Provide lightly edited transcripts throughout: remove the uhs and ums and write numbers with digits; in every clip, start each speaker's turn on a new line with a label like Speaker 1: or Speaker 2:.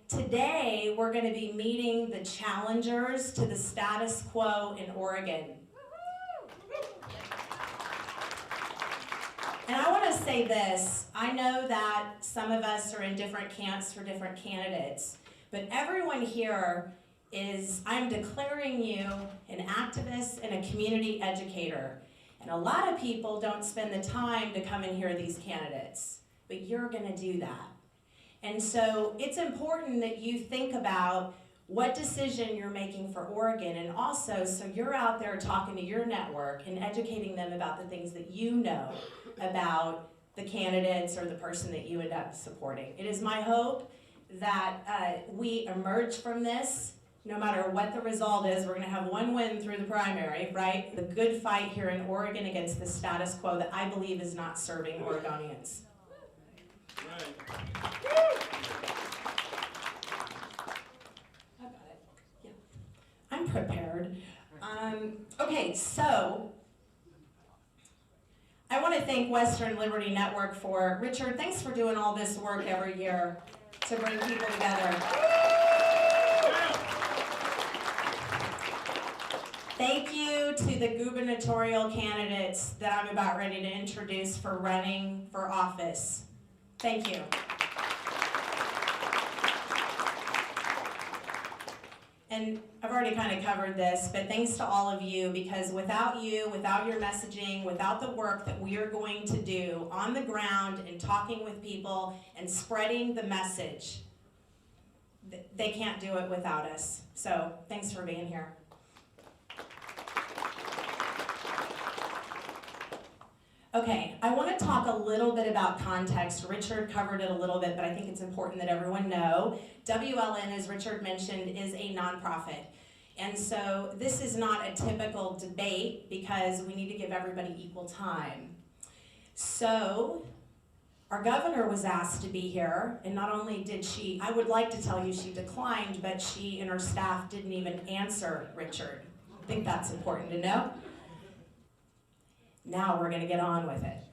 Speaker 1: Today, we're going to be meeting the challengers to the status quo in Oregon. And I want to say this, I know that some of us are in different camps for different candidates, but everyone here I'm declaring you an activist and a community educator. And a lot of people don't spend the time to come and hear these candidates, but you're going to do that. And so it's important that you think about what decision you're making for Oregon, and also so you're out there talking to your network and educating them about the things that you know about the candidates or the person that you end up supporting. It is my hope that we emerge from this. No matter what the result is, we're going to have one win through the primary, right? The good fight here in Oregon against the status quo that I believe is not serving Oregonians.
Speaker 2: Right.
Speaker 1: I got it. Yeah. I'm prepared. Okay, so I want to thank Western Liberty Network for, Richard, thanks for doing all this work every year to bring people together. Thank you to the gubernatorial candidates that I'm about ready to introduce for running for office. Thank you. And I've already kind of covered this, but thanks to all of you, because without you, without your messaging, without the work that we are going to do on the ground and talking with people and spreading the message, they can't do it without us. So thanks for being here. Okay, I want to talk a little bit about context. Richard covered it a little bit, but I think it's important that everyone know. WLN, as Richard mentioned, is a nonprofit. And so this is not a typical debate because we need to give everybody equal time. So our governor was asked to be here, and not only did she, I would like to tell you she declined, but she and her staff didn't even answer Richard. I think that's important to know. Now we're going to get on with it.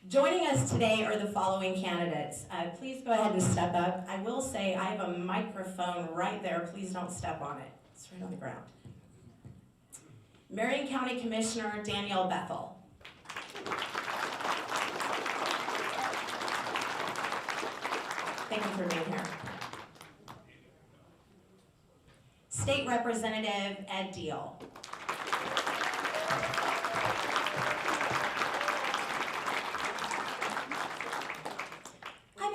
Speaker 1: Joining us today are the following candidates. Please go ahead and step up. I will say I have a microphone right there. Please don't step on it. It's right on the ground. Marion County Commissioner Danielle Bethel. Thank you for being here. State Representative Ed Deal.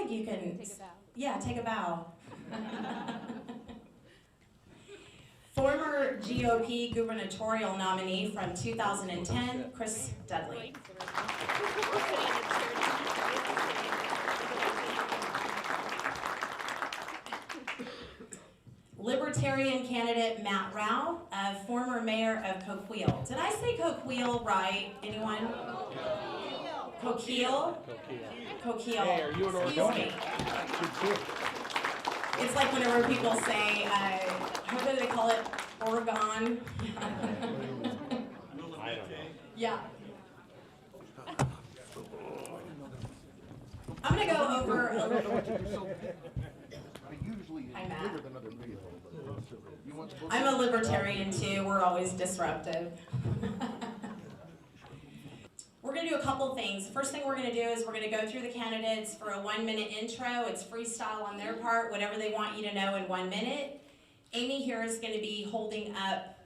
Speaker 1: You can
Speaker 3: take a bow.
Speaker 1: Yeah, take a bow. Former GOP gubernatorial nominee from 2010, Chris Dudley. Libertarian candidate Matt Rao, former mayor of Coquille. Did I say Coquille right? Anyone? Coquille? Coquille.
Speaker 4: Hey, are you an Oregonian?
Speaker 1: It's like whenever people say, how do they call it? Oregon?
Speaker 4: I don't know.
Speaker 1: Yeah. I'm going to go over a little. Hi, Matt. I'm a libertarian too. We're always disruptive. We're going to do a couple things. The first thing we're going to do is we're going to go through the candidates for a 1-minute intro. It's freestyle on their part, whatever they want you to know in 1 minute. Amy here is going to be holding up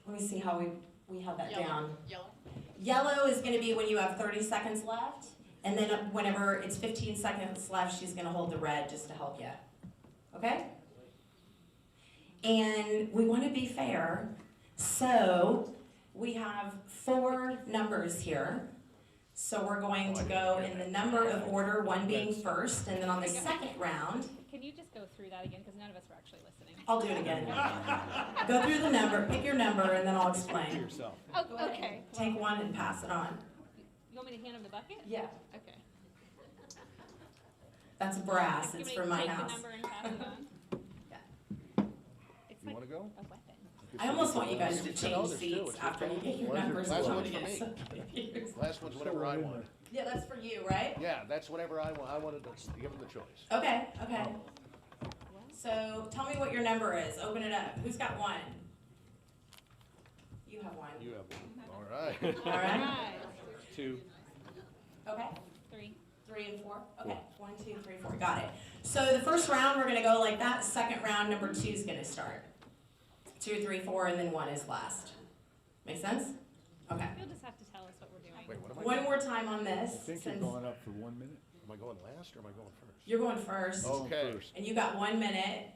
Speaker 1: let me see how we have that down. Yellow is going to be when you have 30 seconds left. And then whenever it's 15 seconds left, she's going to hold the red just to help you. Okay? And we want to be fair. So we have 4 numbers here. So we're going to go in the number of order, 1 being first, and then on the second round.
Speaker 3: Can you just go through that again, because none of us were actually listening.
Speaker 1: I'll do it again. Go through the number, pick your number, and then I'll explain.
Speaker 3: Oh, okay.
Speaker 1: Take one and pass it on.
Speaker 3: You want me to hand him the bucket?
Speaker 1: Yeah.
Speaker 3: Okay.
Speaker 1: That's brass,
Speaker 3: You
Speaker 1: it's
Speaker 3: want
Speaker 1: from
Speaker 3: me
Speaker 1: my
Speaker 3: to take
Speaker 1: house.
Speaker 3: the number and pass it on?
Speaker 1: Yeah.
Speaker 3: It's
Speaker 4: You
Speaker 3: like
Speaker 4: want to go?
Speaker 3: a weapon.
Speaker 1: I almost want you guys to
Speaker 4: No,
Speaker 1: change
Speaker 4: there's
Speaker 1: seats
Speaker 4: two.
Speaker 1: after you get your numbers.
Speaker 4: Last
Speaker 1: loaded.
Speaker 4: one's for me. Last one's whatever I want.
Speaker 1: Yeah, that's for you, right?
Speaker 4: Yeah, that's whatever I want. I wanted to give them the choice.
Speaker 1: Okay, okay. So tell me what your number is. Open it up. Who's got one? You have one.
Speaker 4: You have one. All right.
Speaker 1: All right.
Speaker 3: Right.
Speaker 4: 2.
Speaker 3: Three.
Speaker 1: Okay. 3 and 4? Okay, 1, 2, 3, 4, got it. So the first round, we're gonna go like that. Second round, number 2 is gonna start. 2, 3, 4, and then 1 is last. Make sense? Okay.
Speaker 3: You'll just have to tell us what we're doing.
Speaker 4: Wait, what am I
Speaker 1: One
Speaker 4: doing?
Speaker 1: more time on this.
Speaker 5: I think you're
Speaker 1: since
Speaker 5: going up for 1 minute.
Speaker 4: Am I going last or am I going first?
Speaker 1: You're going first.
Speaker 4: Okay.
Speaker 5: First.
Speaker 1: And you got 1 minute,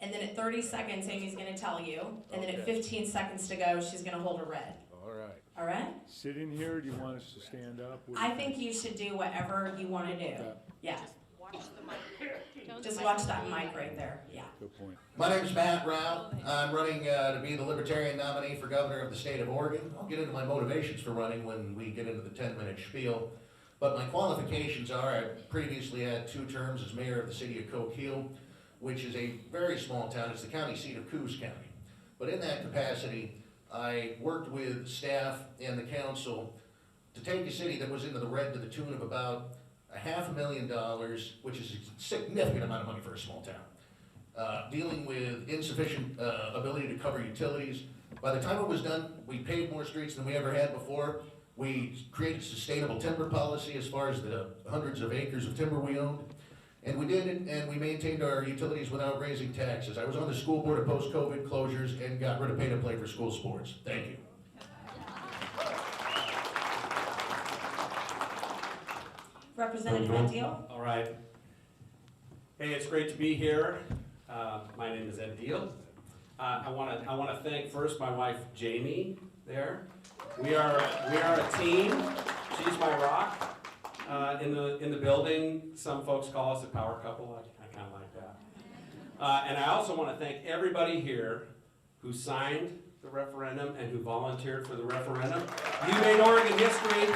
Speaker 1: and then at 30 seconds, Amy's gonna tell you, and then at
Speaker 4: Okay.
Speaker 1: 15 seconds to go, she's gonna hold a red.
Speaker 4: All right.
Speaker 1: All right?
Speaker 5: Sit in here, or do you want us to stand up? What do
Speaker 1: I
Speaker 5: you
Speaker 1: think you should do whatever you wanna do.
Speaker 5: Okay,
Speaker 1: Yeah,
Speaker 3: Don't
Speaker 1: just
Speaker 3: fight.
Speaker 1: watch that mic right there, yeah.
Speaker 5: good point.
Speaker 6: My name's Matt Rao. I'm running to be the Libertarian nominee for governor of the state of Oregon. I'll get into my motivations for running when we get into the 10-minute spiel. But my qualifications are, I previously had 2 terms as mayor of the city of Coquille, which is a very small town. It's the county seat of Coos County. But in that capacity, I worked with staff and the council to take a city that was into the red to the tune of about $500,000, which is a significant amount of money for a small town. Dealing with insufficient ability to cover utilities. By the time it was done, we paved more streets than we ever had before. We created sustainable timber policy as far as the hundreds of acres of timber we owned. And we did it, and we maintained our utilities without raising taxes. I was on the school board of post-COVID closures and got rid of pay-to-play for school sports. Thank you.
Speaker 1: Representative Ed Deal?
Speaker 2: All right. Hey, it's great to be here. My name is Ed Deal. I want to thank first my wife Jamie there. We are a team. She's my rock. In the building, some folks call us a power couple. I kind of like that. And I also want to thank everybody here who signed the referendum and who volunteered for the referendum. You made Oregon history.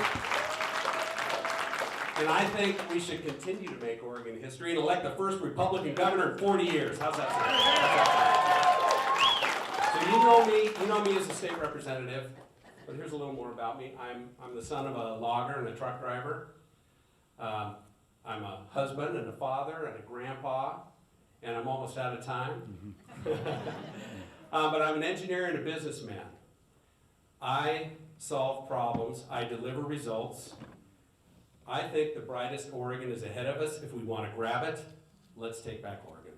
Speaker 2: And I think we should continue to make Oregon history and elect the first Republican governor in 40 years. How's that sound? So you know me as a state representative, but here's a little more about me. I'm the son of a logger and a truck driver. I'm a husband and a father and a grandpa, and I'm almost out of time. But I'm an engineer and a businessman. I solve problems, I deliver results. I think the brightest Oregon is ahead of us. If we want to grab it, let's take back Oregon.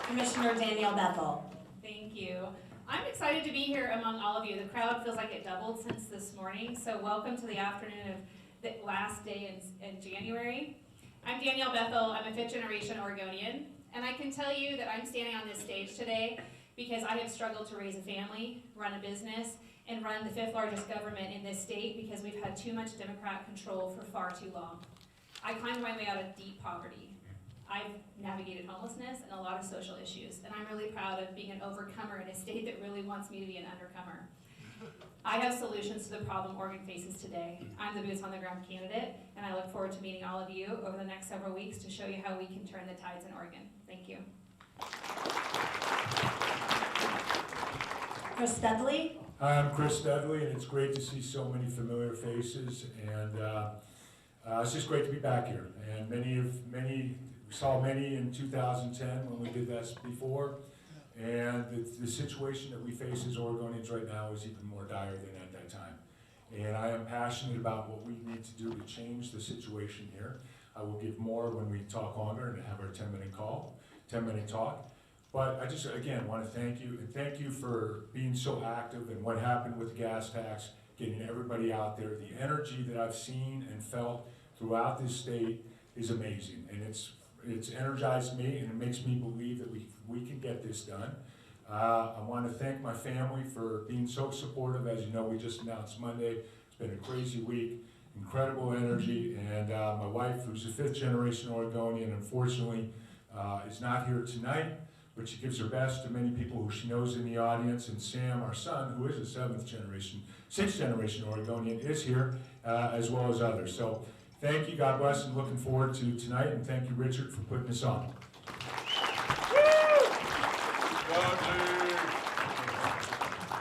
Speaker 1: Commissioner Danielle Bethel.
Speaker 7: Thank you. I'm excited to be here among all of you. The crowd feels like it doubled since this morning, so welcome to the afternoon of the last day in January. I'm Danielle Bethel. I'm a 5th generation Oregonian, and I can tell you that I'm standing on this stage today because I have struggled to raise a family, run a business, and run the 5th largest government in this state because we've had too much Democrat control for far too long. I climbed my way out of deep poverty. I've navigated homelessness and a lot of social issues, and I'm really proud of being an overcomer in a state that really wants me to be an undercomer. I have solutions to the problem Oregon faces today. I'm the boots on the ground candidate, and I look forward to meeting all of you over the next several weeks to show you how we can turn the tides in Oregon. Thank you.
Speaker 1: Chris Dudley?
Speaker 5: Hi, I'm Chris Dudley, and it's great to see so many familiar faces, and it's just great to be back here. And we saw many in 2010 when we did this before, and the situation that we face as Oregonians right now is even more dire than at that time. And I am passionate about what we need to do to change the situation here. I will give more when we talk longer and have our 10-minute talk. But I just, again, want to thank you, and thank you for being so active and what happened with the gas tax, getting everybody out there. The energy that I've seen and felt throughout this state is amazing, and it's energized me, and it makes me believe that we can get this done. I want to thank my family for being so supportive. As you know, we just announced Monday. It's been a crazy week, incredible energy, and my wife, who's a 5th generation Oregonian, unfortunately is not here tonight, but she gives her best to many people who she knows in the audience, and Sam, our son, who is a 6th generation Oregonian, is here, as well as others. So thank you, God bless, and looking forward to tonight, and thank you, Richard, for putting this on.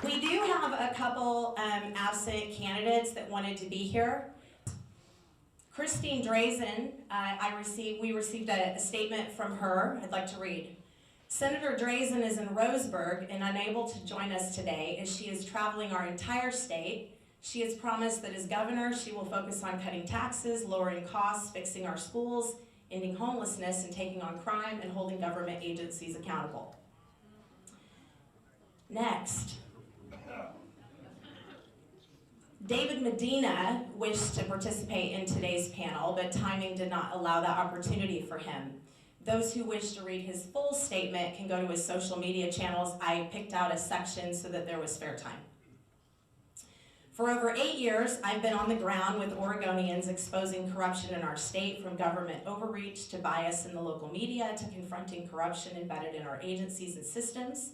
Speaker 1: We do have a couple absent candidates that wanted to be here. Christine Drazen, we received a statement from her I'd like to read. Senator Drazen is in Roseburg and unable to join us today as she is traveling our entire state. She has promised that as governor, she will focus on cutting taxes, lowering costs, fixing our schools, ending homelessness, and taking on crime and holding government agencies accountable. Next. David Medina wished to participate in today's panel, but timing did not allow that opportunity for him. Those who wish to read his full statement can go to his social media channels. I picked out a section so that there was fair time. For over 8 years, I've been on the ground with Oregonians exposing corruption in our state, from government overreach to bias in the local media to confronting corruption embedded in our agencies and systems.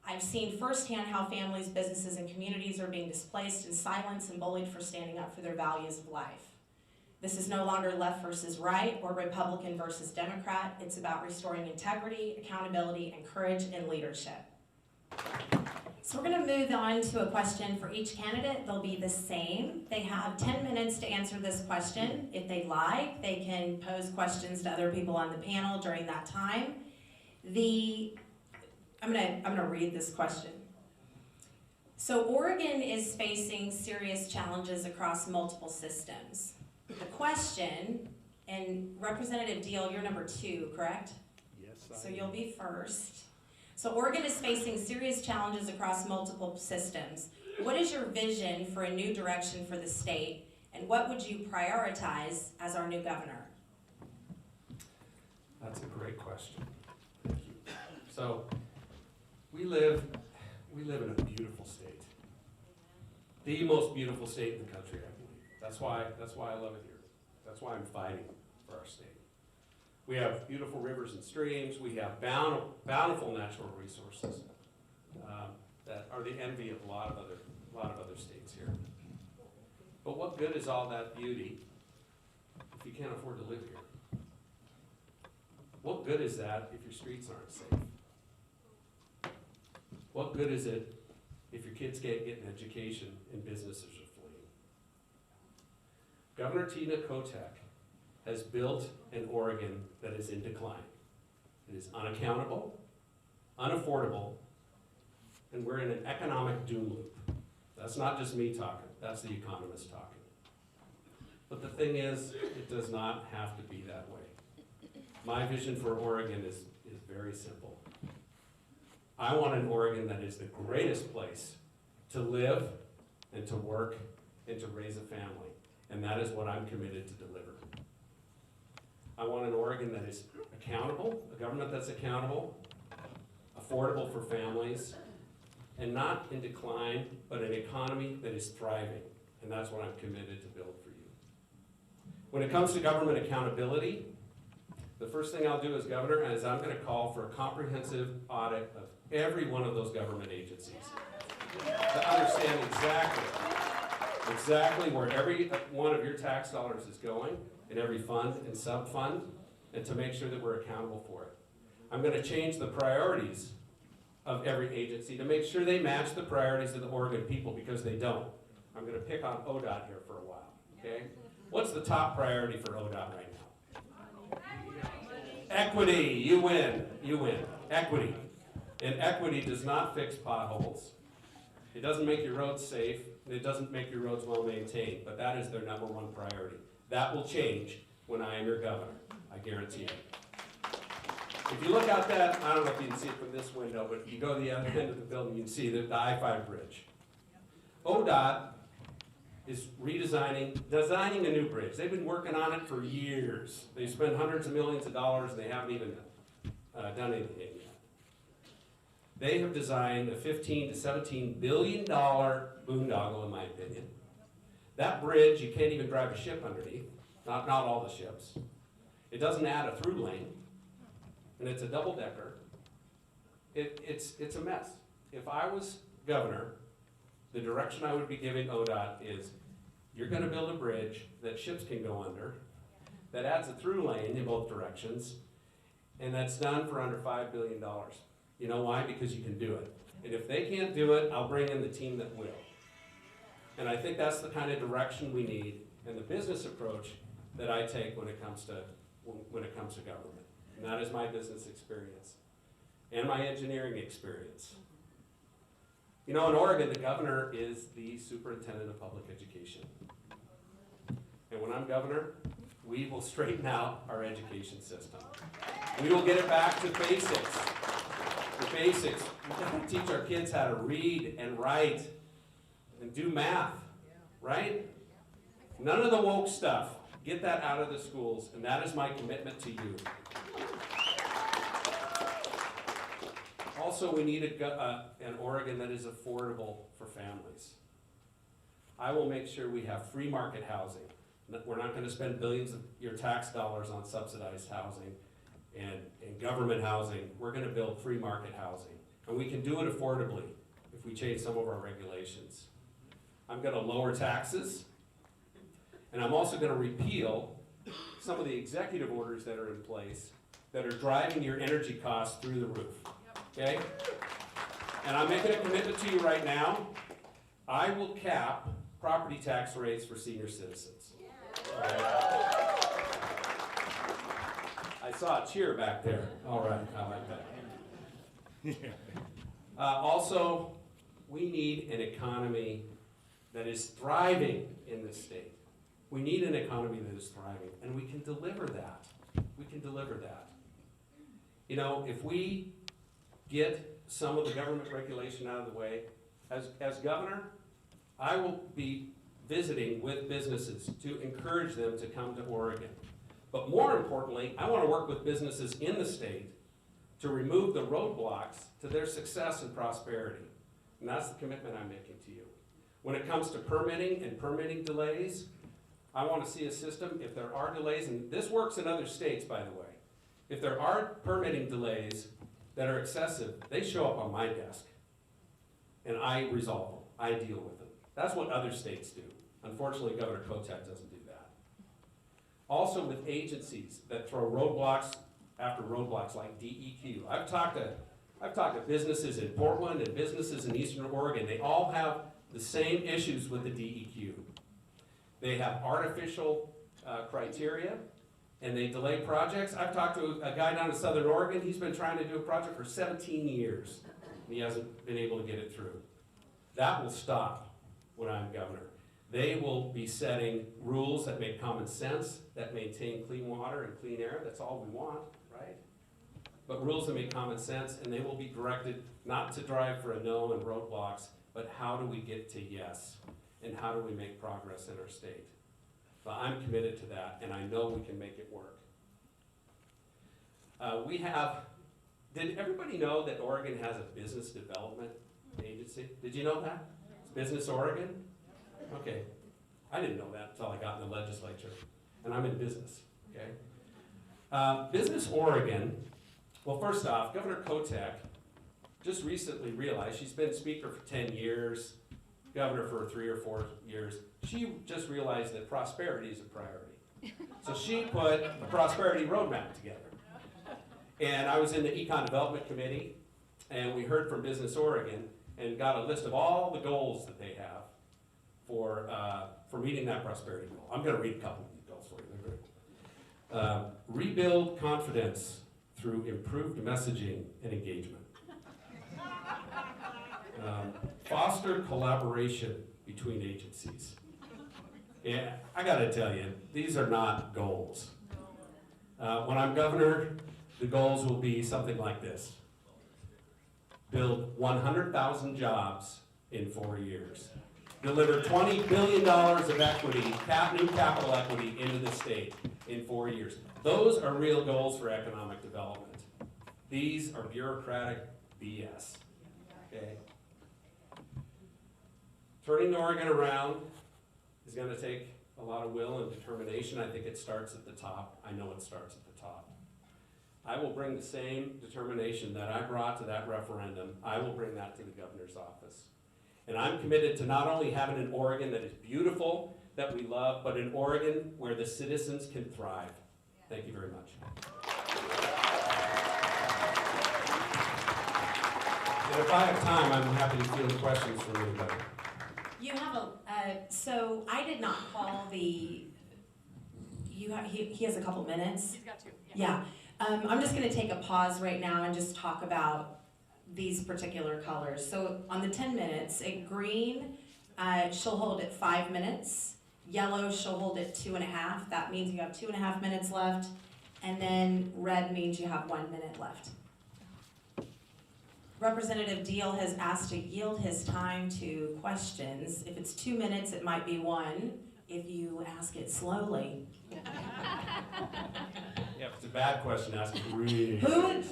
Speaker 1: I've seen firsthand how families, businesses, and communities are being displaced in silence and bullied for standing up for their values of life. This is no longer left versus right or Republican versus Democrat. It's about restoring integrity, accountability, and courage in leadership. So we're going to move on to a question for each candidate. They'll be the same. They have 10 minutes to answer this question. If they'd like, they can pose questions to other people on the panel during that time. I'm gonna read this question. So Oregon is facing serious challenges across multiple systems. The question, and Representative Deal, you're number 2, correct?
Speaker 4: Yes,
Speaker 1: So you'll be first. So Oregon is facing serious challenges across multiple systems. What is your vision for a new direction for the state, and what would you prioritize as our new governor?
Speaker 2: That's a great question. Thank you. So, we live in a beautiful state. The most beautiful state in the country, I believe. That's why I love it here. That's why I'm fighting for our state. We have beautiful rivers and streams. We have bountiful natural resources that are the envy of a lot of other states here. But what good is all that beauty if you can't afford to live here? What good is that if your streets aren't safe? What good is it if your kids can't get an education and businesses are fleeing? Governor Tina Kotek has built an Oregon that is in decline. It is unaccountable, unaffordable, and we're in an economic doom loop. That's not just me talking, that's the economists talking. But the thing is, it does not have to be that way. My vision for Oregon is very simple. I want an Oregon that is the greatest place to live and to work and to raise a family. And that is what I'm committed to deliver. I want an Oregon that is accountable, a government that's accountable, affordable for families, and not in decline, but an economy that is thriving. And that's what I'm committed to build for you. When it comes to government accountability, the first thing I'll do as governor is I'm going to call for a comprehensive audit of every one of those government agencies to understand exactly where every one of your tax dollars is going in every fund and sub-fund, and to make sure that we're accountable for it. I'm going to change the priorities of every agency to make sure they match the priorities of the Oregon people, because they don't. I'm going to pick on ODOT here for a while, okay? What's the top priority for ODOT right now? Equity, you win, equity. And equity does not fix potholes. It doesn't make your roads safe, and it doesn't make your roads well maintained, but that is their number one priority. That will change when I am your governor, I guarantee it. If you look out that, I don't know if you can see it from this window, but if you go to the other end of the building, you can see the I-5 bridge. ODOT is designing a new bridge. They've been working on it for years. They spent hundreds of millions of dollars, and they haven't even done anything yet. They have designed a $15 to $17 billion boondoggle, in my opinion. That bridge, you can't even drive a ship underneath, not all the ships. It doesn't add a through lane, and it's a double-decker. It's a mess. If I was governor, the direction I would be giving ODOT is, you're going to build a bridge that ships can go under, that adds a through lane in both directions, and that's done for under $5 billion. You know why? Because you can do it. And if they can't do it, I'll bring in the team that will. And I think that's the kind of direction we need and the business approach that I take when it comes to government. And that is my business experience and my engineering experience. You know, in Oregon, the governor is the superintendent of public education. And when I'm governor, we will straighten out our education system. We will get it back to basics. The basics. We've got to teach our kids how to read and write and do math, right? None of the woke stuff. Get that out of the schools, and that is my commitment to you. Also, we need an Oregon that is affordable for families. I will make sure we have free market housing. We're not going to spend billions of your tax dollars on subsidized housing and government housing. We're going to build free market housing. And we can do it affordably if we change some of our regulations. I'm going to lower taxes, and I'm also going to repeal some of the executive orders that are in place that are driving your energy costs through the roof. Okay? And I'm making a commitment to you right now. I will cap property tax rates for senior citizens. Okay? I saw a cheer back there. All right, I like that. Also, we need an economy that is thriving in this state. We need an economy that is thriving, and we can deliver that. We can deliver that. You know, if we get some of the government regulation out of the way, as governor, I will be visiting with businesses to encourage them to come to Oregon. But more importantly, I want to work with businesses in the state to remove the roadblocks to their success and prosperity. And that's the commitment I'm making to you. When it comes to permitting and permitting delays, I want to see a system, if there are delays, and this works in other states, by the way. If there are permitting delays that are excessive, they show up on my desk. And I resolve them. I deal with them. That's what other states do. Unfortunately, Governor Kotek doesn't do that. Also with agencies that throw roadblocks after roadblocks like DEQ. I've talked to businesses in Portland and businesses in Eastern Oregon. They all have the same issues with the DEQ. They have artificial criteria, and they delay projects. I've talked to a guy down in Southern Oregon. He's been trying to do a project for 17 years, and he hasn't been able to get it through. That will stop when I'm governor. They will be setting rules that make common sense, that maintain clean water and clean air. That's all we want, right? But rules that make common sense, and they will be directed not to drive for a no and roadblocks, but how do we get to yes? And how do we make progress in our state? But I'm committed to that, and I know we can make it work. Did everybody know that Oregon has a business development agency? Did you know that? It's Business Oregon? Okay. I didn't know that until I got in the legislature, and I'm in business, okay? Business Oregon, well, first off, Governor Kotek just recently realized, she's been speaker for 10 years, governor for 3 or 4 years. She just realized that prosperity is a priority. So she put a prosperity roadmap together. And I was in the Econ Development Committee, and we heard from Business Oregon and got a list of all the goals that they have for meeting that prosperity goal. I'm going to read a couple of these goals for you. They're great. Rebuild confidence through improved messaging and engagement. Foster collaboration between agencies. Yeah, I gotta tell you, these are not goals. When I'm governor, the goals will be something like this. Build 100,000 jobs in 4 years. Deliver $20 billion of equity, new capital equity into the state in 4 years. Those are real goals for economic development. These are bureaucratic BS, okay? Turning Oregon around is going to take a lot of will and determination. I think it starts at the top. I know it starts at the top. I will bring the same determination that I brought to that referendum. I will bring that to the governor's office. And I'm committed to not only having an Oregon that is beautiful, that we love, but an Oregon where the citizens can thrive. Thank you very much. And if I have time, I'm happy to field questions from anybody.
Speaker 1: You have so I did not call he has a couple minutes.
Speaker 7: He's got two.
Speaker 1: Yeah, I'm just gonna take a pause right now and just talk about these particular colors. So on the 10 minutes, in green, she'll hold it 5 minutes. Yellow, she'll hold it 2.5. That means you have 2.5 minutes left. And then red means you have 1 minute left. Representative Deal has asked to yield his time to questions. If it's 2 minutes, it might be 1. If you ask it slowly.
Speaker 2: Yeah, if it's a bad question, ask it really
Speaker 1: Who
Speaker 2: slowly.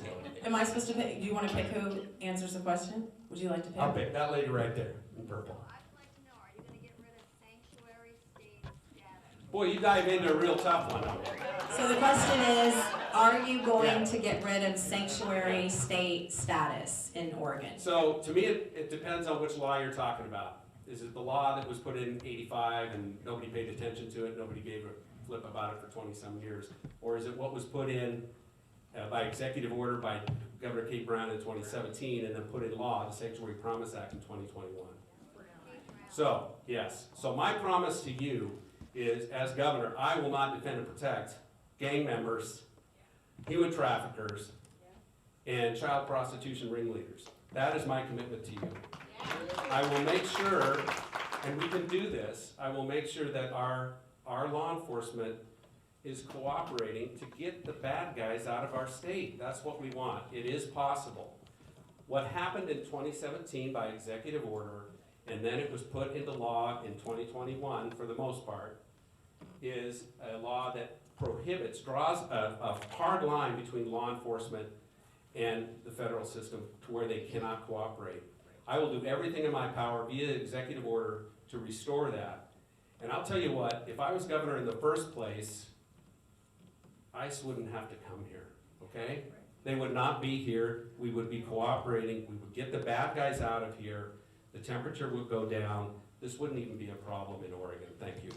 Speaker 1: am I supposed to pick? Do you want to pick who answers the question? Would you like to pick?
Speaker 2: I'll pick that lady right there in purple.
Speaker 8: I'd like to know, are you gonna get rid of sanctuary state status?
Speaker 2: Boy, you dive into a real tough one on me.
Speaker 1: So the question is, are you going to get rid of sanctuary state status in Oregon?
Speaker 2: So to me, it depends on which law you're talking about. Is it the law that was put in '85 and nobody paid attention to it, nobody gave a flip about it for 20-some years? Or is it what was put in by executive order by Governor Kate Brown in 2017 and then put in law, the Sanctuary Promise Act in 2021? So, yes. So my promise to you is, as governor, I will not defend and protect gang members, human traffickers, and child prostitution ringleaders. That is my commitment to you. I will make sure, and we can do this, I will make sure that our law enforcement is cooperating to get the bad guys out of our state. That's what we want. It is possible. What happened in 2017 by executive order, and then it was put into law in 2021 for the most part, is a law that prohibits, draws a hard line between law enforcement and the federal system to where they cannot cooperate. I will do everything in my power via executive order to restore that. And I'll tell you what, if I was governor in the first place, ICE wouldn't have to come here, okay? They would not be here, we would be cooperating, we would get the bad guys out of here, the temperature would go down, this wouldn't even be a problem in Oregon. Thank you.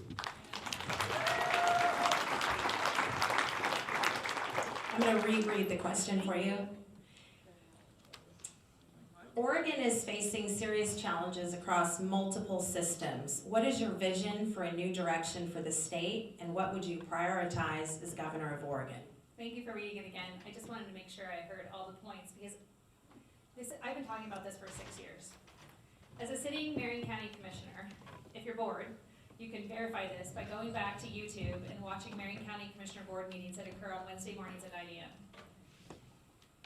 Speaker 1: I'm going to reread the question for you. Oregon is facing serious challenges across multiple systems. What is your vision for a new direction for the state, and what would you prioritize as governor of Oregon?
Speaker 7: Thank you for reading it again. I just wanted to make sure I heard all the points because I've been talking about this for 6 years. As a sitting Marion County Commissioner, if you're bored, you can verify this by going back to YouTube and watching Marion County Commissioner Board meetings that occur on Wednesday mornings at 9 a.m.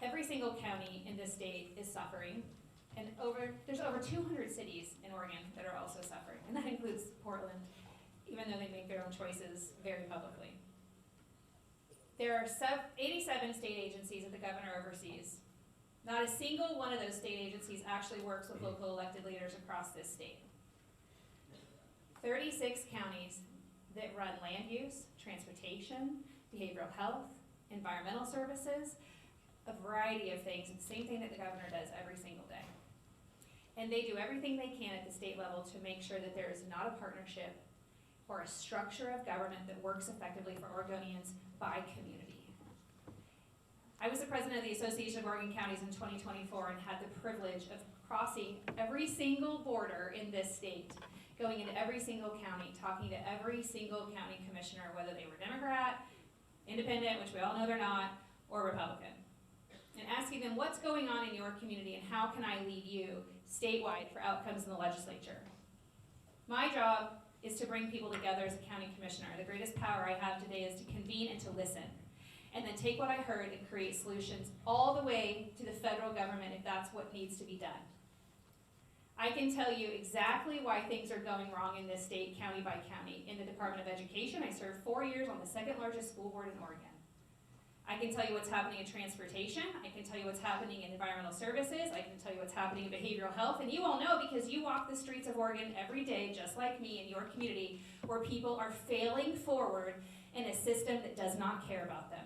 Speaker 7: Every single county in this state is suffering, and there's over 200 cities in Oregon that are also suffering, and that includes Portland, even though they make their own choices very publicly. There are 87 state agencies that the governor oversees. Not a single one of those state agencies actually works with local elected leaders across this state. 36 counties that run land use, transportation, behavioral health, environmental services, a variety of things, the same thing that the governor does every single day. And they do everything they can at the state level to make sure that there is not a partnership or a structure of government that works effectively for Oregonians by community. I was the president of the Association of Oregon Counties in 2024 and had the privilege of crossing every single border in this state, going into every single county, talking to every single county commissioner, whether they were Democrat, Independent, which we all know they're not, or Republican, and asking them what's going on in your community and how can I lead you statewide for outcomes in the legislature. My job is to bring people together as a county commissioner. The greatest power I have today is to convene and to listen, and then take what I heard and create solutions all the way to the federal government if that's what needs to be done. I can tell you exactly why things are going wrong in this state, county by county. In the Department of Education, I served 4 years on the second largest school board in Oregon. I can tell you what's happening in transportation. I can tell you what's happening in environmental services. I can tell you what's happening in behavioral health. And you all know because you walk the streets of Oregon every day, just like me in your community, where people are failing forward in a system that does not care about them.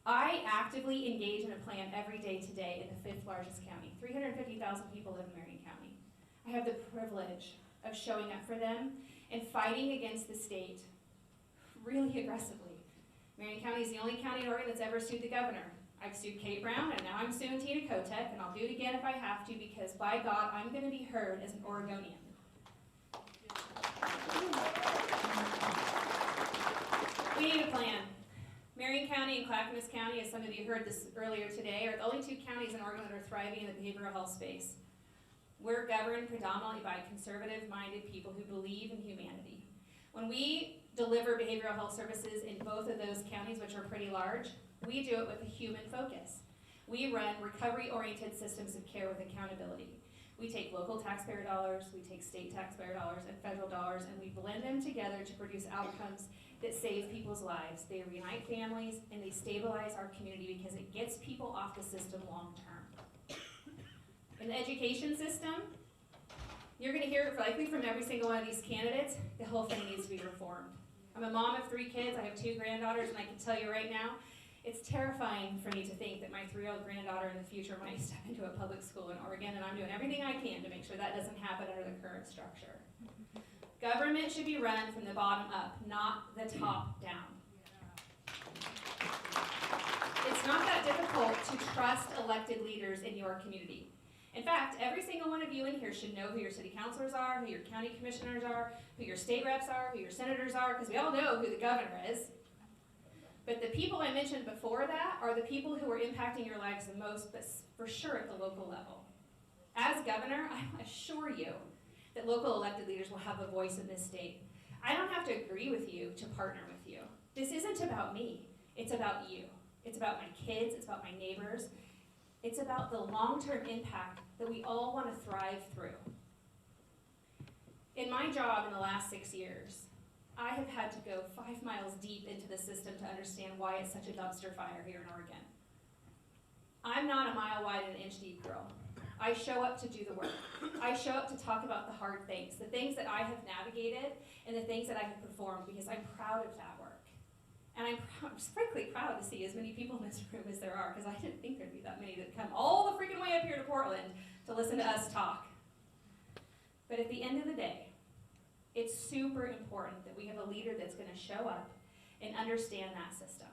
Speaker 7: I actively engage in a plan every day today in the 5th largest county. 350,000 people live in Marion County. I have the privilege of showing up for them and fighting against the state really aggressively. Marion County is the only county in Oregon that's ever sued the governor. I've sued Kate Brown, and now I'm suing Tina Kotek, and I'll do it again if I have to, because by God, I'm gonna be heard as an Oregonian. We need a plan. Marion County and Clackamas County, as some of you heard this earlier today, are the only two counties in Oregon that are thriving in the behavioral health space. We're governed predominantly by conservative-minded people who believe in humanity. When we deliver behavioral health services in both of those counties, which are pretty large, we do it with a human focus. We run recovery-oriented systems of care with accountability. We take local taxpayer dollars, we take state taxpayer dollars and federal dollars, and we blend them together to produce outcomes that save people's lives. They reunite families and they stabilize our community because it gets people off the system long-term. In the education system, you're gonna hear it likely from every single one of these candidates, the whole thing needs to be reformed. I'm a mom of 3 kids, I have 2 granddaughters, and I can tell you right now, it's terrifying for me to think that my 3-year-old granddaughter in the future might step into a public school in Oregon, and I'm doing everything I can to make sure that doesn't happen under the current structure. Government should be run from the bottom up, not the top down. It's not that difficult to trust elected leaders in your community. In fact, every single one of you in here should know who your city councilors are, who your county commissioners are, who your state reps are, who your senators are, because we all know who the governor is. But the people I mentioned before that are the people who are impacting your lives the most, but for sure at the local level. As governor, I assure you that local elected leaders will have a voice in this state. I don't have to agree with you to partner with you. This isn't about me, it's about you. It's about my kids, it's about my neighbors. It's about the long-term impact that we all want to thrive through. In my job in the last 6 years, I have had to go 5 miles deep into the system to understand why it's such a dumpster fire here in Oregon. I'm not a mile wide and an inch deep girl. I show up to do the work. I show up to talk about the hard things, the things that I have navigated and the things that I have performed, because I'm proud of that work. And I'm frankly proud to see as many people in this room as there are, because I didn't think there'd be that many that come all the freaking way up here to Portland to listen to us talk. But at the end of the day, it's super important that we have a leader that's going to show up and understand that system.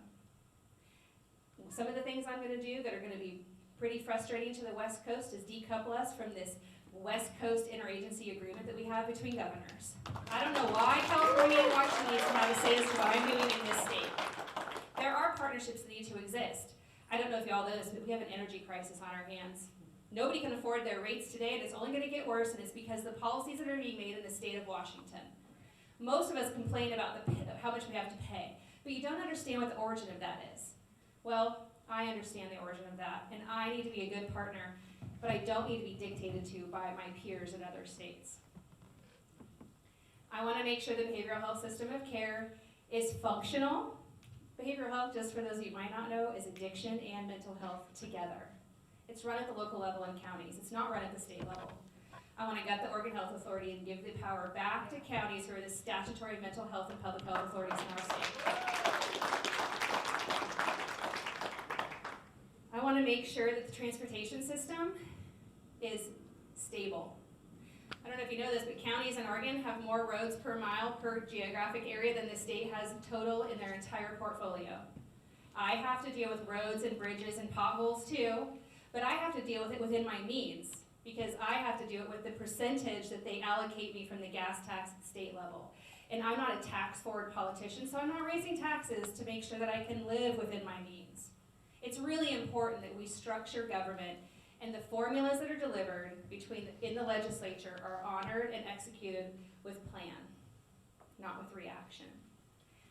Speaker 7: Some of the things I'm going to do that are going to be pretty frustrating to the West Coast is decouple us from this West Coast interagency agreement that we have between governors. I don't know why California and Washington needs to have a say as to what I'm doing in this state. There are partnerships that need to exist. I don't know if y'all know this, but we have an energy crisis on our hands. Nobody can afford their rates today, and it's only going to get worse, and it's because of the policies that are being made in the state of Washington. Most of us complain about how much we have to pay, but you don't understand what the origin of that is. Well, I understand the origin of that, and I need to be a good partner, but I don't need to be dictated to by my peers in other states. I want to make sure the behavioral health system of care is functional. Behavioral health, just for those of you who might not know, is addiction and mental health together. It's run at the local level in counties. It's not run at the state level. I want to gut the Oregon Health Authority and give the power back to counties who are the statutory mental health and public health authorities in our state. I want to make sure that the transportation system is stable. I don't know if you know this, but counties in Oregon have more roads per mile per geographic area than the state has total in their entire portfolio. I have to deal with roads and bridges and potholes too, but I have to deal with it within my means, because I have to do it with the percentage that they allocate me from the gas tax at the state level. And I'm not a tax-forward politician, so I'm not raising taxes to make sure that I can live within my means. It's really important that we structure government and the formulas that are delivered in the legislature are honored and executed with plan, not with reaction.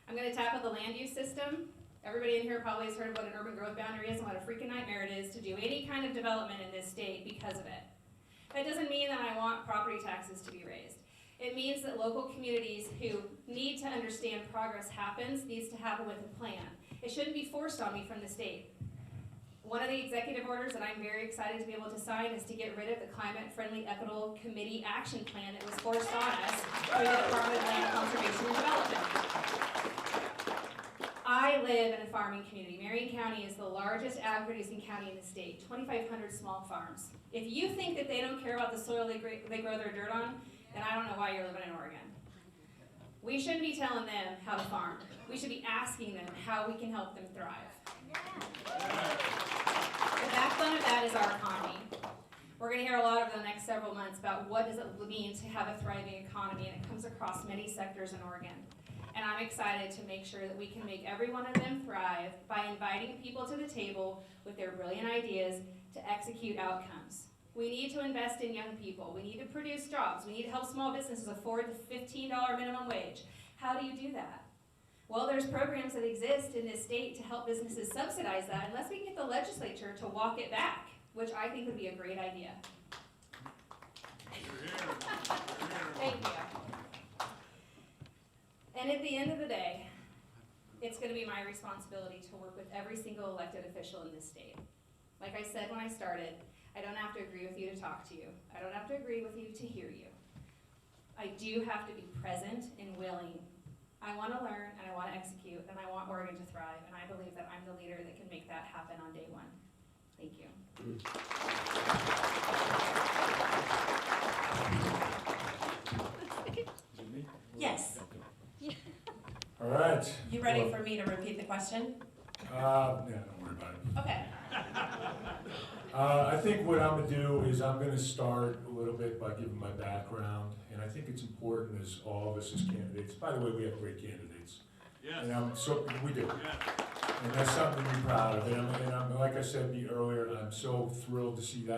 Speaker 7: I'm going to tackle the land use system. Everybody in here probably has heard of what an urban growth boundary is and what a freaking nightmare it is to do any kind of development in this state because of it. That doesn't mean that I want property taxes to be raised. It means that local communities who need to understand progress needs to happen with a plan. It shouldn't be forced on me from the state. One of the executive orders that I'm very excited to be able to sign is to get rid of the Climate-Friendly Equitable Committee Action Plan that was forced on us through the Department of Land Conservation and Development. I live in a farming community. Marion County is the largest ag-producing county in the state, 2,500 small farms. If you think that they don't care about the soil they grow their dirt on, then I don't know why you're living in Oregon. We shouldn't be telling them how to farm. We should be asking them how we can help them thrive. The backbone of that is our economy. We're going to hear a lot over the next several months about what does it mean to have a thriving economy, and it comes across many sectors in Oregon. And I'm excited to make sure that we can make every one of them thrive by inviting people to the table with their brilliant ideas to execute outcomes. We need to invest in young people. We need to produce jobs. We need to help small businesses afford the $15 minimum wage. How do you do that? Well, there's programs that exist in this state to help businesses subsidize that, unless we can get the legislature to walk it back, which I think would be a great idea. Thank you. And at the end of the day, it's going to be my responsibility to work with every single elected official in this state. Like I said when I started, I don't have to agree with you to talk to you. I don't have to agree with you to hear you. I do have to be present and willing. I want to learn and I want to execute and I want Oregon to thrive, and I believe that I'm the leader that can make that happen on day one. Thank you.
Speaker 1: Yes.
Speaker 5: All right.
Speaker 1: You ready for me to repeat the question?
Speaker 5: Yeah, don't worry about it.
Speaker 1: Okay.
Speaker 5: I think what I'm gonna do is I'm gonna start a little bit by giving my background, and I think it's important as all of us as candidates. By the way, we have great candidates.
Speaker 9: Yes.
Speaker 5: And we do.
Speaker 9: Yes.
Speaker 5: And that's something to be proud of. And I'm, like I said earlier, I'm so thrilled to see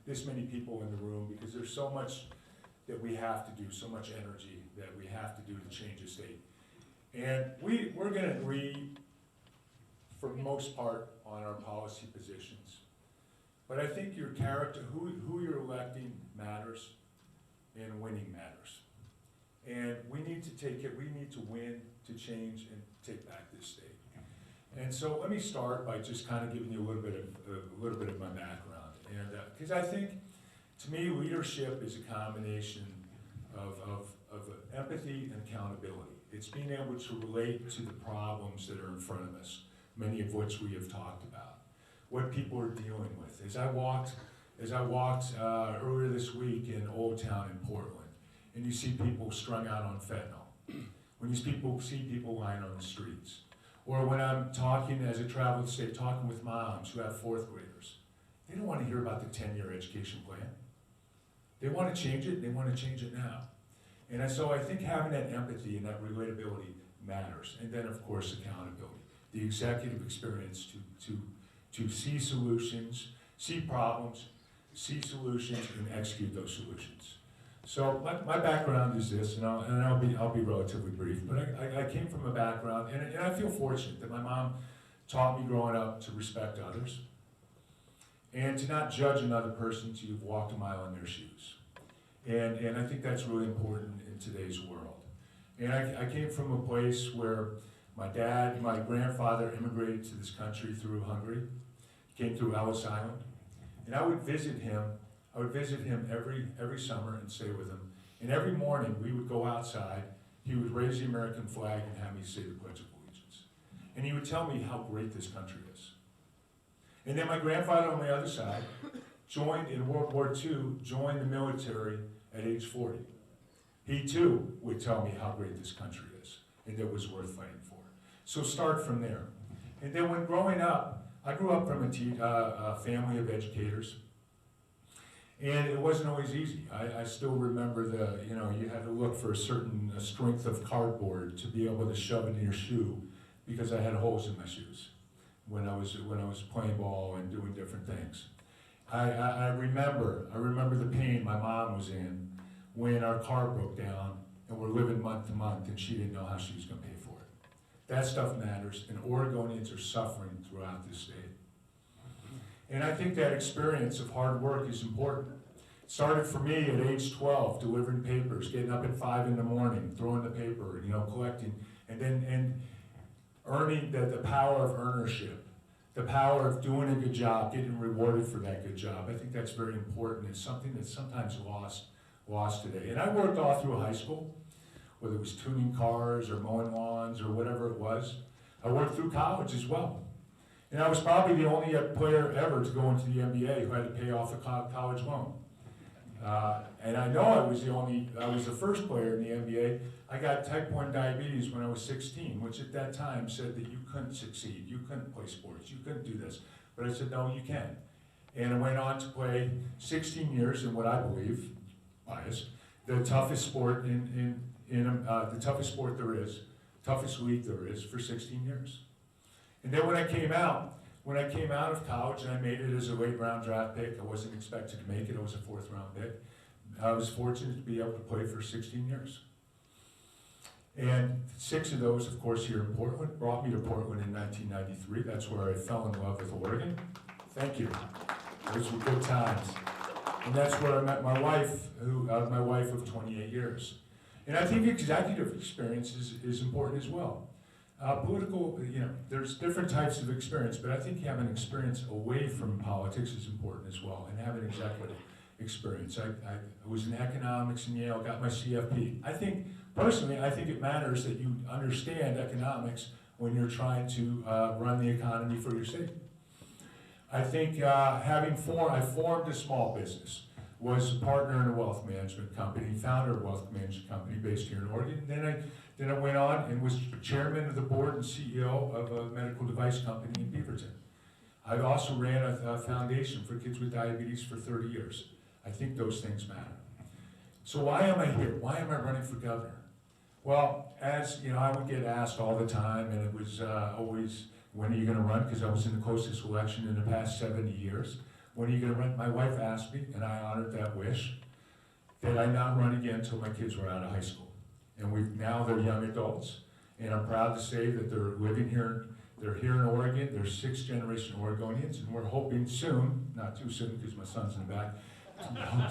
Speaker 5: this many people in the room, because there's so much that we have to do, so much energy that we have to do to change the state. And we're gonna agree, for the most part, on our policy positions. But I think your character, who you're electing matters, and winning matters. And we need to win to change and take back this state. And so let me start by just kind of giving you a little bit of my background. And because I think, to me, leadership is a combination of empathy and accountability. It's being able to relate to the problems that are in front of us, many of which we have talked about, what people are dealing with. As I walked earlier this week in Old Town in Portland, and you see people strung out on fentanyl, when you see people lying on the streets, or when I'm talking, as I travel the state, talking with moms who have fourth graders, they don't want to hear about the 10-year education plan. They want to change it, they want to change it now. And so I think having that empathy and that relatability matters. And then, of course, accountability. The executive experience to see solutions, see problems, see solutions, and execute those solutions. So my background is this, and I'll be relatively brief, but I came from a background, and I feel fortunate that my mom taught me growing up to respect others, and to not judge another person until you've walked a mile in their shoes. And I think that's really important in today's world. And I came from a place where my grandfather immigrated to this country through Hungary. He came through Ellis Island. And I would visit him every summer and stay with him. And every morning we would go outside, he would raise the American flag and have me say the Pledge of Allegiance. And he would tell me how great this country is. And then my grandfather on the other side joined in World War II, joined the military at age 40. He too would tell me how great this country is and that it was worth fighting for. So start from there. And then when growing up, I grew up from a family of educators. And it wasn't always easy. I still remember you had to look for a certain strength of cardboard to be able to shove it in your shoe, because I had holes in my shoes when I was playing ball and doing different things. I remember the pain my mom was in when our car broke down and we're living month to month and she didn't know how she was going to pay for it. That stuff matters, and Oregonians are suffering throughout this state. And I think that experience of hard work is important. It started for me at age 12, delivering papers, getting up at 5 in the morning, throwing the paper, collecting, and earning the power of earnership, the power of doing a good job, getting rewarded for that good job. I think that's very important. It's something that's sometimes lost today. And I worked all through high school, whether it was tuning cars or mowing lawns or whatever it was. I worked through college as well. And I was probably the only player ever to go into the NBA who had to pay off a college loan. And I know I was the first player in the NBA. I got type 1 diabetes when I was 16, which at that time said that you couldn't succeed, you couldn't play sports, you couldn't do this. But I said, no, you can. And I went on to play 16 years in what I believe, biased, the toughest sport the toughest sport there is, toughest league there is for 16 years. And then when I came out of college and I made it as a late round draft pick, I wasn't expected to make it, I was a 4th round pick. I was fortunate to be able to play for 16 years. And 6 of those, of course, here in Portland, brought me to Portland in 1993. That's where I fell in love with Oregon. Thank you. Those were good times. And that's where I met my wife, my wife of 28 years. And I think executive experience is important as well. Political, there's different types of experience, but I think having experience away from politics is important as well, and having executive experience. I was in economics in Yale, got my CFP. Personally, I think it matters that you understand economics when you're trying to run the economy for your state. I think I formed a small business, was a partner in a wealth management company, founder of a wealth management company based here in Oregon. Then I went on and was chairman of the board and CEO of a medical device company in Beaverton. I also ran a foundation for kids with diabetes for 30 years. I think those things matter. So why am I here? Why am I running for governor? Well, as you know, I would get asked all the time, and it was always, when are you going to run? Because I was in the closest election in the past 70 years. When are you going to run? My wife asked me, and I honored that wish, that I not run again until my kids were out of high school. And now they're young adults, and I'm proud to say that they're living here. They're here in Oregon. They're 6th generation Oregonians, and we're hoping soon, not too soon because my son's in the back,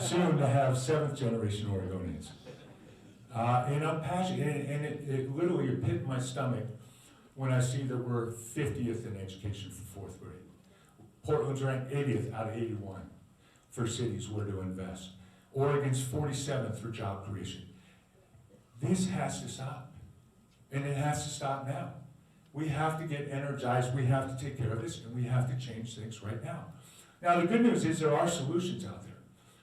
Speaker 5: soon to have 7th generation Oregonians. And I'm passionate, and it literally pit my stomach when I see that we're 50th in education for 4th grade. Portland's ranked 80th out of 81 for cities where to invest. Oregon's 47th for job creation. This has to stop, and it has to stop now. We have to get energized, we have to take care of this, and we have to change things right now. Now, the good news is there are solutions out there.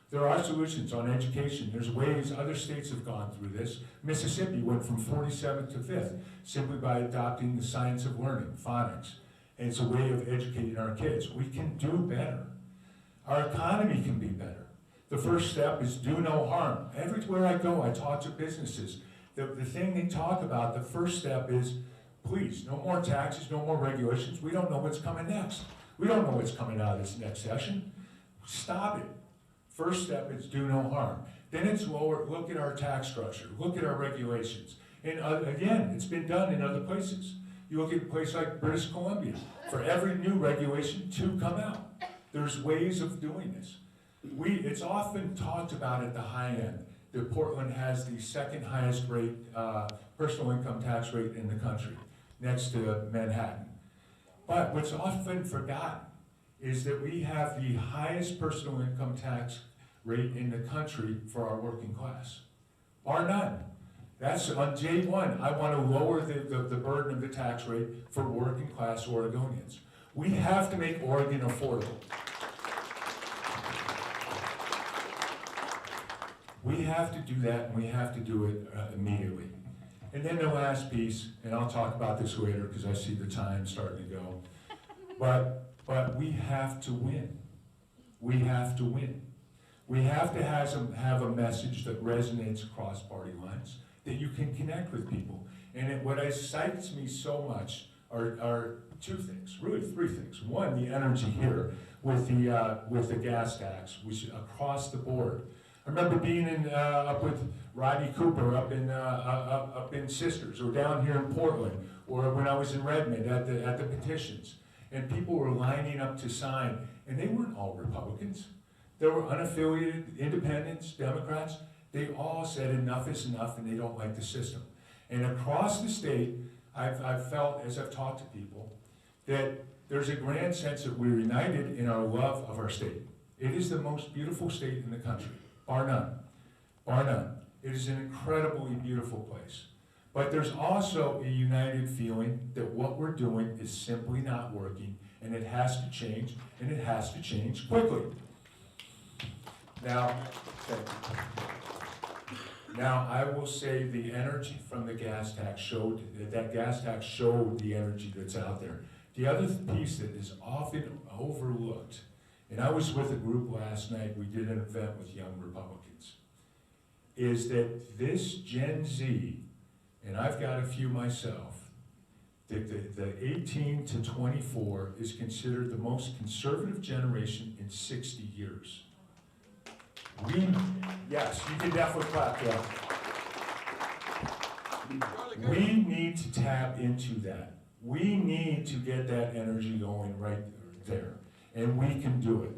Speaker 5: There are solutions on education. There's ways other states have gone through this. Mississippi went from 47th to 5th simply by adopting the science of learning, phonics. And it's a way of educating our kids. We can do better. Our economy can be better. The first step is do no harm. Everywhere I go, I talk to businesses. The thing they talk about, the first step is, please, no more taxes, no more regulations. We don't know what's coming next. We don't know what's coming out of this next session. Stop it. First step is do no harm. Then it's look at our tax structure, look at our regulations. And again, it's been done in other places. You look at a place like British Columbia, for every new regulation, 2 come out. There's ways of doing this. It's often talked about at the high end that Portland has the 2nd highest rate, personal income tax rate in the country, next to Manhattan. But what's often forgotten is that we have the highest personal income tax rate in the country for our working class, bar none. That's on J1. I want to lower the burden of the tax rate for working class Oregonians. We have to make Oregon affordable. We have to do that, and we have to do it immediately. And then the last piece, and I'll talk about this later because I see the time starting to go, but we have to win. We have to win. We have to have a message that resonates across party lines, that you can connect with people. And what excites me so much are 2 things, really 3 things. One, the energy here with the gas tax, which across the board. I remember being up with Rodney Cooper up in Sisters, or down here in Portland, or when I was in Redmond at the petitions, and people were lining up to sign, and they weren't all Republicans. There were unaffiliated independents, Democrats. They all said enough is enough, and they don't like the system. And across the state, I've felt, as I've talked to people, that there's a grand sense that we're united in our love of our state. It is the most beautiful state in the country, bar none, bar none. It is an incredibly beautiful place. But there's also a united feeling that what we're doing is simply not working, and it has to change, and it has to change quickly. Now, now, I will say the energy from the gas tax showed, that gas tax showed the energy that's out there. The other piece that is often overlooked, and I was with a group last night, we did an event with young Republicans, is that this Gen Z, and I've got a few myself, that the 18 to 24 is considered the most conservative generation in 60 years. Yes, you can definitely clap, yeah. We need to tap into that. We need to get that energy going right there, and we can do it.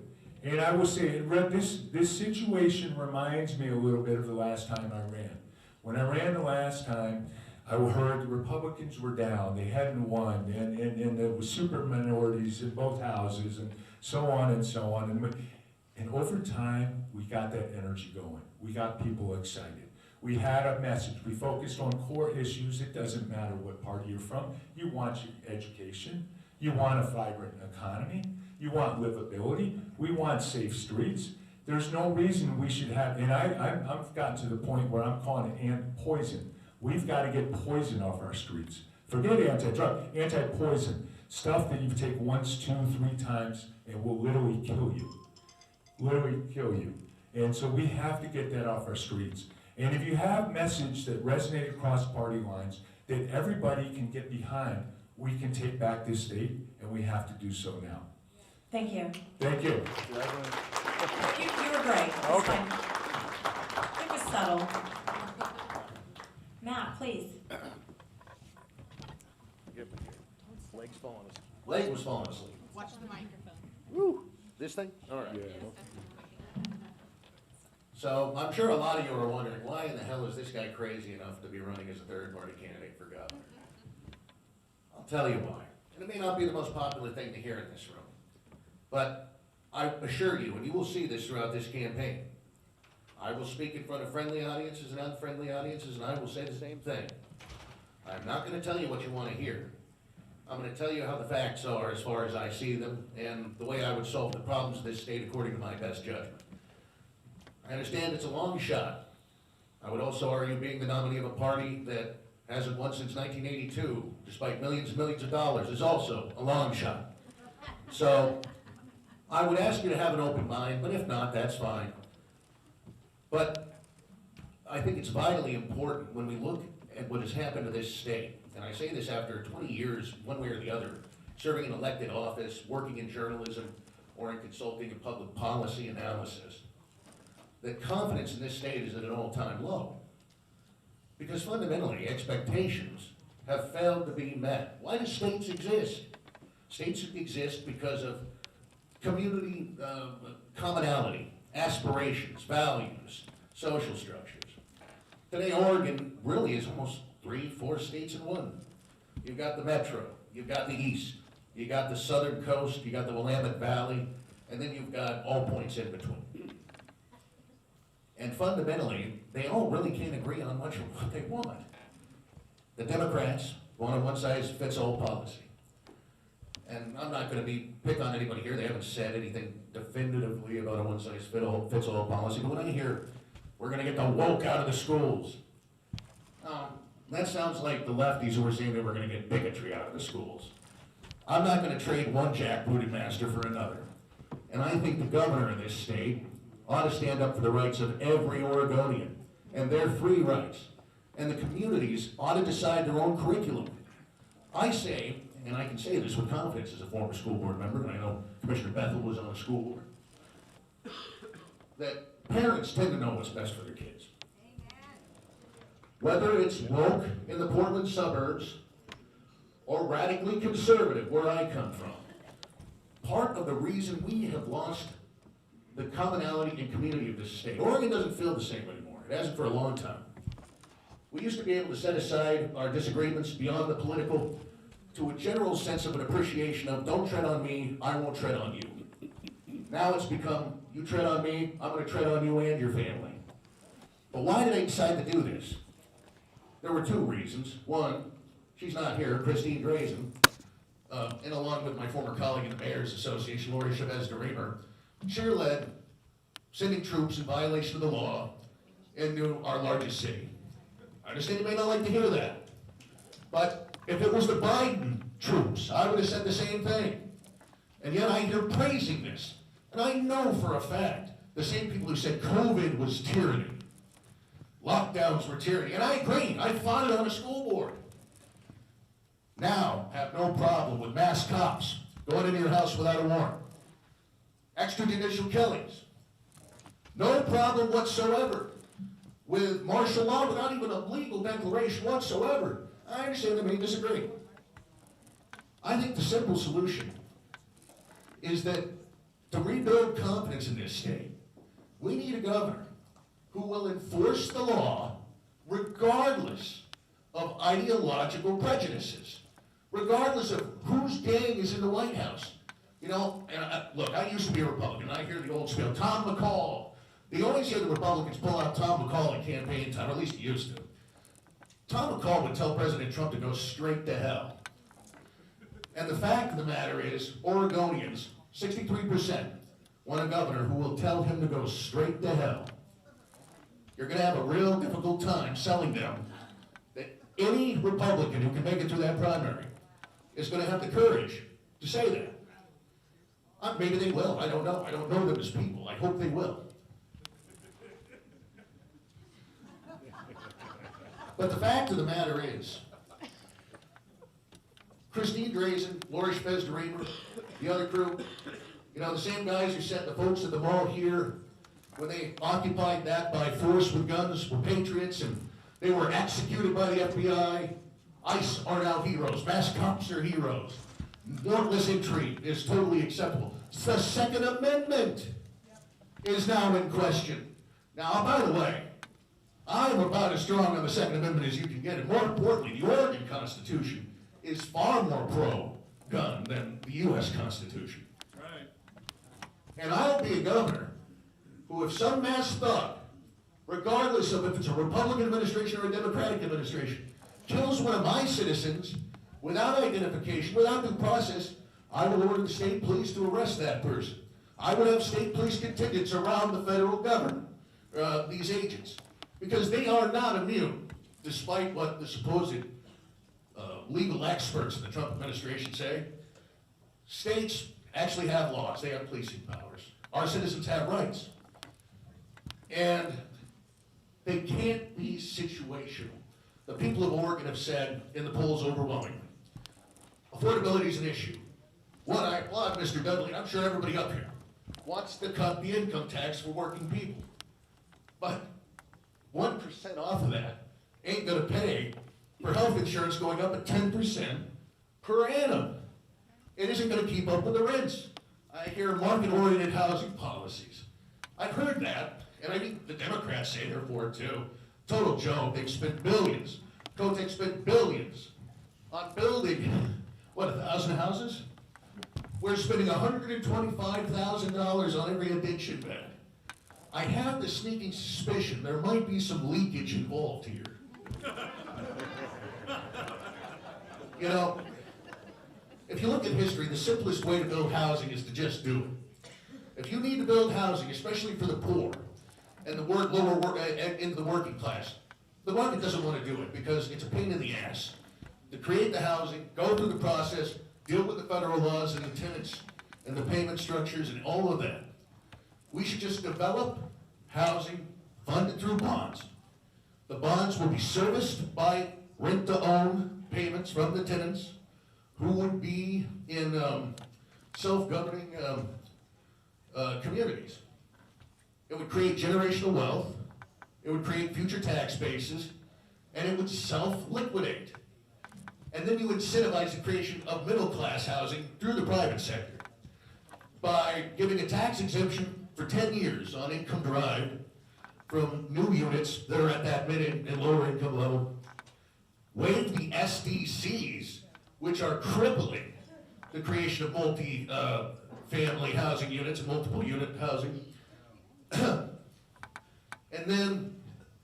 Speaker 5: And I will say, this situation reminds me a little bit of the last time I ran. When I ran the last time, I heard the Republicans were down, they hadn't won, and there was super minorities in both houses, and so on and so on. And over time, we got that energy going. We got people excited. We had a message. We focused on core issues. It doesn't matter what party you're from. You want your education. You want a vibrant economy. You want livability. We want safe streets. There's no reason we should have, and I've gotten to the point where I'm calling it poison. We've got to get poison off our streets. Forget anti-drug, anti-poison. Stuff that you take once, 2, 3 times, and will literally kill you. Literally kill you. And so we have to get that off our streets. And if you have message that resonate across party lines that everybody can get behind, we can take back this state, and we have to do so now.
Speaker 1: Thank you.
Speaker 5: Thank you.
Speaker 1: You were great. It was fun. It was subtle. Matt, please.
Speaker 4: Legs falling asleep.
Speaker 6: Leg was falling asleep.
Speaker 3: Watch the microphone.
Speaker 4: Woo! This thing? All right.
Speaker 6: So I'm sure a lot of you are wondering, why in the hell is this guy crazy enough to be running as a third-party candidate for governor? I'll tell you why. And it may not be the most popular thing to hear in this room. But I assure you, and you will see this throughout this campaign, I will speak in front of friendly audiences and unfriendly audiences, and I will say the same thing. I'm not going to tell you what you want to hear. I'm going to tell you how the facts are as far as I see them, and the way I would solve the problems of this state according to my best judgment. I understand it's a long shot. I would also argue being the nominee of a party that hasn't won since 1982, despite millions and millions of dollars, is also a long shot. So I would ask you to have an open mind, but if not, that's fine. But I think it's vitally important when we look at what has happened to this state, and I say this after 20 years, one way or the other, serving in elected office, working in journalism, or in consulting and public policy analysis, that confidence in this state is at an all-time low. Because fundamentally, expectations have failed to be met. Why do states exist? States exist because of community commonality, aspirations, values, social structures. Today, Oregon really is almost 3, 4 states in one. You've got the metro, you've got the east, you got the southern coast, you got the Willamette Valley, and then you've got all points in between. And fundamentally, they all really can't agree on much of what they want. The Democrats want a one-size-fits-all policy. And I'm not going to pick on anybody here. They haven't said anything definitively about a one-size-fits-all policy. But when I hear, we're going to get the woke out of the schools, that sounds like the lefties who are saying that we're going to get bigotry out of the schools. I'm not going to trade one jackbooted master for another. And I think the governor of this state ought to stand up for the rights of every Oregonian and their free rights. And the communities ought to decide their own curriculum. I say, and I can say this with confidence as a former school board member, and I know Commissioner Bethel was on a school board, that parents tend to know what's best for their kids. Whether it's woke in the Portland suburbs or radically conservative where I come from, part of the reason we have lost the commonality and community of this state. Oregon doesn't feel the same anymore. It hasn't for a long time. We used to be able to set aside our disagreements beyond the political to a general sense of an appreciation of, don't tread on me, I won't tread on you. Now it's become, you tread on me, I'm going to tread on you and your family. But why did I decide to do this? There were 2 reasons. One, she's not here, Christine Drazen, and along with my former colleague in the Mayor's Association, Lori Chavez-DeReamer, cheerled sending troops in violation of the law into our largest city. I understand you may not like to hear that, but if it was the Biden troops, I would have said the same thing. And yet I hear praising this. And I know for a fact, the same people who said COVID was tyranny, lockdowns were tyranny, and I agree, I fought it on a school board. Now, have no problem with mass cops going into your house without a warrant. Extrajudicial killings. No problem whatsoever with martial law without even a legal declaration whatsoever. I understand they may disagree. I think the simple solution is that to rebuild confidence in this state, we need a governor who will enforce the law regardless of ideological prejudices, regardless of whose gang is in the White House. You know, and look, I used to be a Republican. I hear the old spiel, Tom McCall. You always hear the Republicans pull out Tom McCall in campaign time, or at least he used to. Tom McCall would tell President Trump to go straight to hell. And the fact of the matter is, Oregonians, 63%, want a governor who will tell him to go straight to hell. You're going to have a real difficult time selling them that any Republican who can make it through that primary is going to have the courage to say that. Maybe they will. I don't know. I don't know them as people. I hope they will. But the fact of the matter is, Christine Drazen, Lori Spez-DeReamer, the other crew, you know, the same guys who sent the folks at the mall here when they occupied that by force with guns were patriots, and they were executed by the FBI. ICE are now heroes. Mass cops are heroes. Warrantless entry is totally acceptable. The Second Amendment is now in question. Now, by the way, I'm about as strong on the Second Amendment as you can get, and more importantly, the Oregon Constitution is far more pro-gun than the U.S. Constitution. Right. And I'll be a governor who, if some mass thug, regardless of if it's a Republican administration or a Democratic administration, kills one of my citizens without identification, without due process, I will order the state police to arrest that person. I will have state police contingents around the federal government, these agents, because they are not immune, despite what the supposed legal experts in the Trump administration say. States actually have laws. They have policing powers. Our citizens have rights. And they can't be situational. The people of Oregon have said in the polls overwhelmingly, affordability is an issue. What I applaud Mr. Dudley, and I'm sure everybody up here, wants to cut the income tax for working people. But 1% off of that ain't gonna pay for health insurance going up at 10% per annum. It isn't gonna keep up with the rents. I hear market-oriented housing policies. I've heard that, and I mean, the Democrats say they're for it too. Total joke, they've spent billions. Kotek spent billions on building, what, 1,000 houses? We're spending $125,000 on every addiction bed. I have the sneaking suspicion there might be some leakage involved here. You know, if you look at history, the simplest way to build housing is to just do it. If you need to build housing, especially for the poor and the into the working class, the market doesn't want to do it because it's a pain in the ass to create the housing, go through the process, deal with the federal laws and the tenants and the payment structures and all of that. We should just develop housing funded through bonds. The bonds will be serviced by rent-to-own payments from the tenants who would be in self-governing communities. It would create generational wealth, it would create future tax bases, and it would self-liquidate. And then you incentivize the creation of middle-class housing through the private sector by giving a tax exemption for 10 years on income derived from new units that are at that mid and lower income level. Waive the SDCs, which are crippling the creation of multi-family housing units and multiple unit housing. And then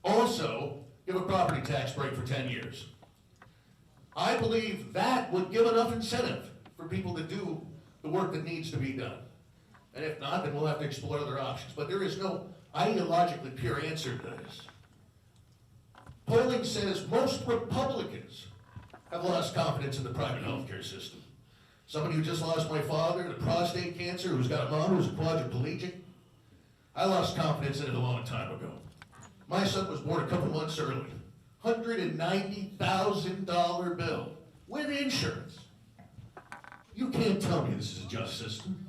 Speaker 6: also give a property tax break for 10 years. I believe that would give enough incentive for people to do the work that needs to be done. And if not, then we'll have to explore other options. But there is no ideologically pure answer to this. Polling says most Republicans have lost confidence in the private healthcare system. Somebody who just lost my father to prostate cancer, who's got a mom who's a quadriplegic. I lost confidence in it a long time ago. My son was born a couple months early. $190,000 bill with insurance. You can't tell me this is a just system.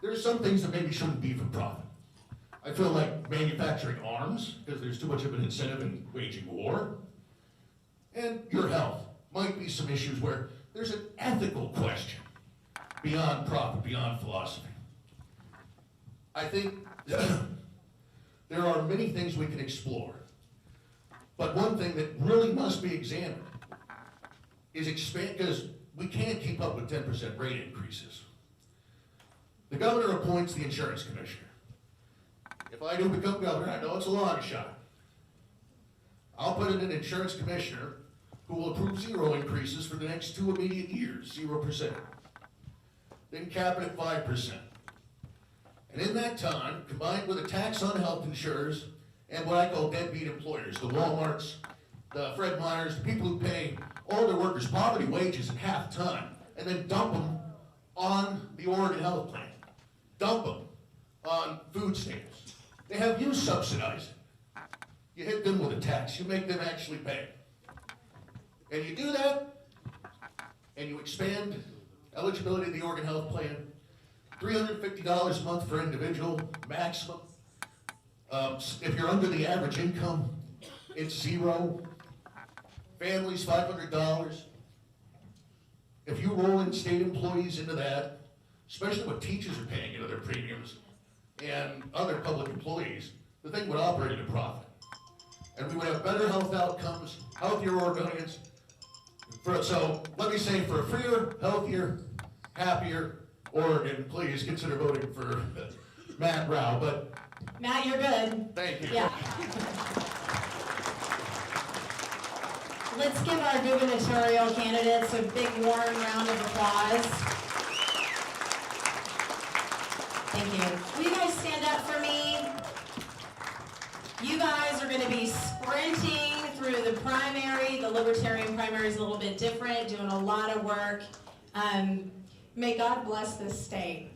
Speaker 6: There are some things that maybe shouldn't be for profit. I feel like manufacturing arms, because there's too much of an incentive in waging war. And your health might be some issues where there's an ethical question beyond profit, beyond philosophy. I think there are many things we can explore. But one thing that really must be examined is expand, because we can't keep up with 10% rate increases. The governor appoints the insurance commissioner. If I do become governor, I know it's a long shot. I'll put in an insurance commissioner who will approve 0 increases for the next 2 immediate years, 0%. Then cap it at 5%. And in that time, combined with a tax on health insurers and what I call deadbeat employers, the Walmarts, the Fred Meyers, the people who pay all their workers poverty wages in half time and then dump them on the Oregon health plan. Dump them on food stamps. They have you subsidize it. You hit them with a tax. You make them actually pay. And you do that, and you expand eligibility of the Oregon health plan, $350 a month for individual, maximum. If you're under the average income, it's 0. Families, $500. If you roll in state employees into that, especially what teachers are paying into their premiums and other public employees, the thing would operate at a profit. And we would have better health outcomes, healthier Oregonians. So let me say, for a freer, healthier, happier Oregon, please consider voting for Matt Rao. But
Speaker 1: Matt, you're good.
Speaker 6: thank you.
Speaker 1: Yeah. Let's give our gubernatorial candidates a big warm round of applause. Thank you. Will you guys stand up for me? You guys are going to be sprinting through the primary. The Libertarian primary is a little bit different, doing a lot of work. May God bless this state.